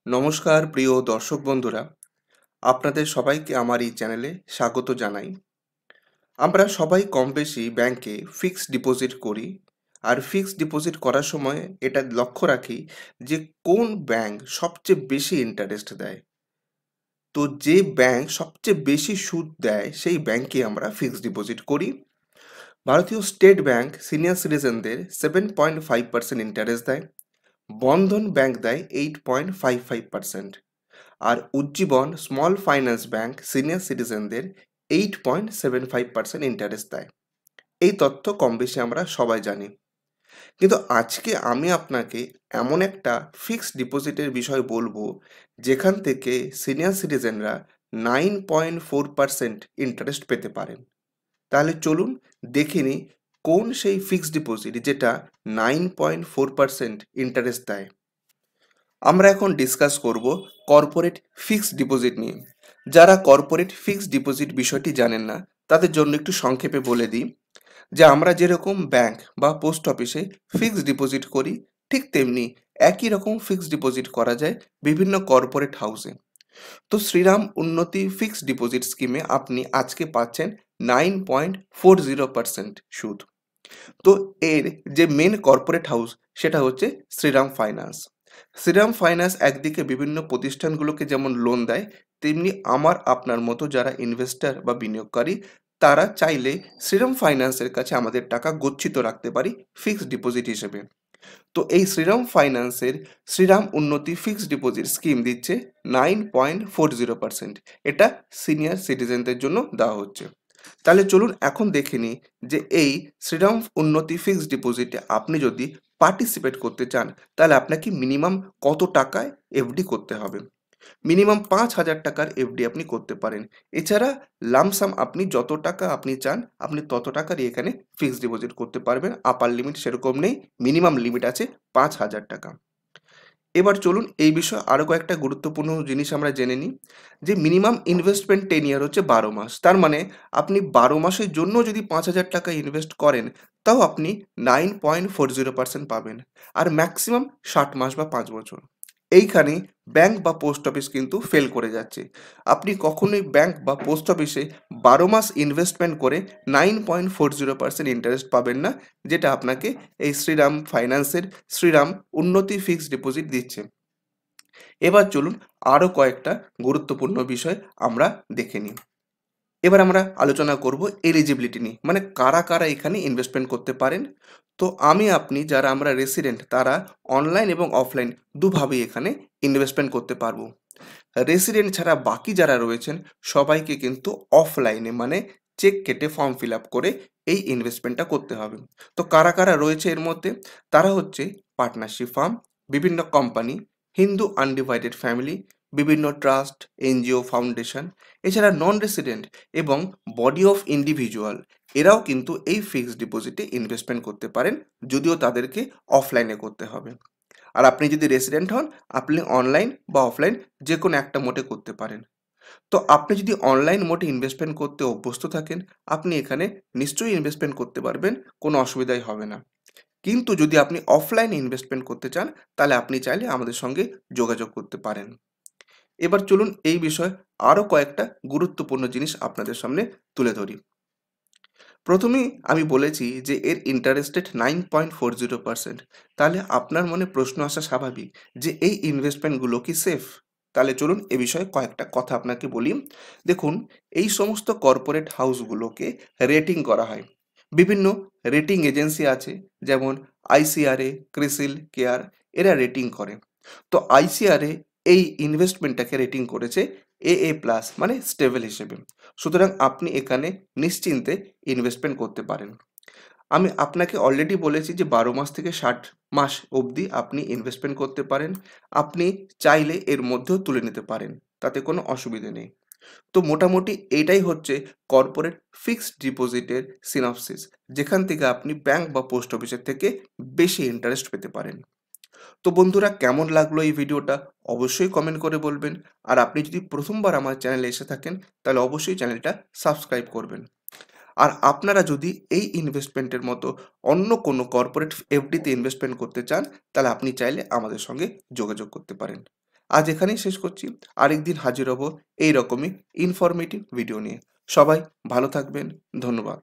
নমস্কার প্রিয় দর্শক বন্ধুরা, আপনাদের সবাইকে আমার এই চ্যানেলে স্বাগত জানাই। আমরা সবাই কমবেশি ব্যাংকে ফিক্সড ডিপোজিট করি। আর ফিক্সড ডিপোজিট করার সময় এটা লক্ষ্য রাখি যে কোন ব্যাংক সবচেয়ে বেশি ইন্টারেস্ট দেয়। তো যে ব্যাংক সবচেয়ে বেশি সুদ দেয় সেই ব্যাংকে আমরা ফিক্সড ডিপোজিট করি। ভারতীয় স্টেট ব্যাংক সিনিয়র সিটিজেনদের 7.5% ইন্টারেস্ট দেয়। বন্ধন ব্যাংক দেয় 8.55%। আর Ujjivan small finance bank senior সিটিজেনদের 8.75% ইন্টারেস্ট দেয়। এই তথ্য কম বেশি আমরা সবাই জানি। কিন্তু আজকে আমি আপনাকে এমন একটা ফিক্সড ডিপোজিটের বিষয় বলবো যেখান থেকে সিনিয়র সিটিজেনরা 9.4% ইন্টারেস্ট পেতে পারেন। তাহলে চলুন দেখে নিই কোন সেই ফিক্সড ডিপোজিট যেটা 9.4% ইন্টারেস্ট দেয়। আমরা এখন ডিসকাস করব কর্পোরেট ফিক্সড ডিপোজিট নিয়ে। যারা কর্পোরেট ফিক্সড ডিপোজিট বিষয়টি জানেন না তাদের জন্য একটু সংক্ষেপে বলে দিই যে আমরা যেরকম ব্যাংক বা পোস্ট অফিসে ফিক্সড ডিপোজিট করি ঠিক তেমনি একই রকম ফিক্সড ডিপোজিট করা যায় বিভিন্ন কর্পোরেট হাউসে। তো শ্রীরাম উন্নতি ফিক্সড ডিপোজিট স্কিমে আপনি আজকে পাচ্ছেন 9.40% সুদ। তো এর যে মেন কর্পোরেট হাউস সেটা হচ্ছে শ্রীরাম ফাইন্যান্স। শ্রীরাম ফাইন্যান্স একদিকে বিভিন্ন প্রতিষ্ঠানগুলোকে যেমন লোন দেয়, তেমনি আমার আপনার মতো যারা ইনভেস্টর বা বিনিয়োগকারী তারা চাইলে শ্রীরাম ফাইন্যান্সের কাছে আমাদের টাকা গচ্ছিত রাখতে পারি ফিক্সড ডিপোজিট হিসেবে। তো এই শ্রীরাম ফাইন্যান্সের শ্রীরাম উন্নতি ফিক্সড ডিপোজিট স্কিম দিচ্ছে 9.40%। এটা সিনিয়র সিটিজেনদের জন্য দেওয়া হচ্ছে। তাহলে চলুন এখন দেখে নিই যে এই শ্রীরাম উন্নতি ফিক্সড ডিপোজিটে আপনি যদি পার্টিসিপেট করতে চান তাহলে আপনাকে মিনিমাম কত টাকায় এফডি করতে হবে। মিনিমাম 5,000 টাকার এফডি আপনি করতে পারেন। এছাড়া লামসাম আপনি যত টাকা আপনি চান আপনি তত টাকারই এখানে ফিক্সড ডিপোজিট করতে পারবেন। আপার লিমিট সেরকম নেই, মিনিমাম লিমিট আছে 5,000 টাকা। এবার চলুন এই বিষয়ে আরও কয়েকটা গুরুত্বপূর্ণ জিনিস আমরা জেনে নিই যে মিনিমাম ইনভেস্টমেন্ট 10 ইয়ার হচ্ছে 12 মাস। তার মানে আপনি 12 মাসের জন্য যদি 5,000 টাকা ইনভেস্ট করেন তাও আপনি 9.40% পাবেন। আর ম্যাক্সিমাম 60 মাস বা 5 বছর। এইখানে ব্যাংক বা পোস্ট অফিস কিন্তু ফেল করে যাচ্ছে। আপনি কখনোই ব্যাংক বা পোস্ট অফিসে 12 মাস ইনভেস্টমেন্ট করে 9.40% ইন্টারেস্ট পাবেন না, যেটা আপনাকে এই শ্রীরাম ফাইন্যান্সের শ্রীরাম উন্নতি ফিক্সড ডিপোজিট দিচ্ছে। এবার চলুন আরও কয়েকটা গুরুত্বপূর্ণ বিষয় আমরা দেখে নিই। এবার আমরা আলোচনা করব এলিজিবিলিটি নিয়ে, মানে কারা কারা এখানে ইনভেস্টমেন্ট করতে পারেন। তো আমি আপনি যারা আমরা রেসিডেন্ট তারা অনলাইন এবং অফলাইন দুভাবেই এখানে ইনভেস্টমেন্ট করতে পারবো। রেসিডেন্ট ছাড়া বাকি যারা রয়েছেন সবাইকে কিন্তু অফলাইনে মানে চেক কেটে ফর্ম ফিল আপ করে এই ইনভেস্টমেন্টটা করতে হবে। তো কারা কারা রয়েছে এর মধ্যে? তারা হচ্ছে পার্টনারশিপ ফার্ম, বিভিন্ন কোম্পানি, হিন্দু আনডিভাইডেড ফ্যামিলি, বিভিন্ন ট্রাস্ট, এনজিও, ফাউন্ডেশন, এছাড়া নন রেসিডেন্ট এবং বডি অফ ইন্ডিভিজুয়াল এরাও কিন্তু এই ফিক্সড ডিপোজিটে ইনভেস্টমেন্ট করতে পারেন, যদিও তাদেরকে অফলাইনে করতে হবে। আর আপনি যদি রেসিডেন্ট হন আপনি অনলাইন বা অফলাইন যে কোনো একটা মোডে করতে পারেন। তো আপনি যদি অনলাইন মোডে ইনভেস্টমেন্ট করতে অভ্যস্ত থাকেন আপনি এখানে নিশ্চয়ই ইনভেস্টমেন্ট করতে পারবেন, কোনো অসুবিধাই হবে না। কিন্তু যদি আপনি অফলাইনে ইনভেস্টমেন্ট করতে চান তাহলে আপনি চাইলে আমাদের সঙ্গে যোগাযোগ করতে পারেন। এবার চলুন এই বিষয়ে আরও কয়েকটা গুরুত্বপূর্ণ জিনিস আপনাদের সামনে তুলে ধরি। প্রথমেই আমি বলেছি যে এর ইন্টারেস্ট রেট 9.40%। তাহলে আপনার মনে প্রশ্ন আসা স্বাভাবিক যে এই ইনভেস্টমেন্টগুলো কি সেফ? তাহলে চলুন এ বিষয়ে কয়েকটা কথা আপনাকে বলি। দেখুন, এই সমস্ত কর্পোরেট হাউসগুলোকে রেটিং করা হয়। বিভিন্ন রেটিং এজেন্সি আছে, যেমন আইসিআরএ, ক্রিসিল, কেয়ার, এরা রেটিং করে। তো আইসিআরএ এই ইনভেস্টমেন্টটাকে রেটিং করেছে AA+ মানে স্টেবল হিসেবে। সুতরাং আপনি এখানে নিশ্চিন্তে ইনভেস্টমেন্ট করতে পারেন। আমি আপনাকে অলরেডি বলেছি যে 12 মাস থেকে 60 মাস অবধি আপনি ইনভেস্টমেন্ট করতে পারেন। আপনি চাইলে এর মধ্যেও তুলে নিতে পারেন, তাতে কোনো অসুবিধে নেই। তো মোটামুটি এটাই হচ্ছে কর্পোরেট ফিক্সড ডিপোজিটের সিনপসিস, যেখান থেকে আপনি ব্যাংক বা পোস্ট অফিসের থেকে বেশি ইন্টারেস্ট পেতে পারেন। তো বন্ধুরা, কেমন লাগলো এই ভিডিওটা অবশ্যই কমেন্ট করে বলবেন। আর আপনি যদি প্রথমবার আমার চ্যানেলে এসে থাকেন তাহলে অবশ্যই চ্যানেলটা সাবস্ক্রাইব করবেন। আর আপনারা যদি এই ইনভেস্টমেন্টের মতো অন্য কোনো কর্পোরেট এফডিতে ইনভেস্টমেন্ট করতে চান তাহলে আপনি চাইলে আমাদের সঙ্গে যোগাযোগ করতে পারেন। আজ এখানেই শেষ করছি। আরেকদিন হাজির হব এইরকমই ইনফরমেটিভ ভিডিও নিয়ে। সবাই ভালো থাকবেন। ধন্যবাদ।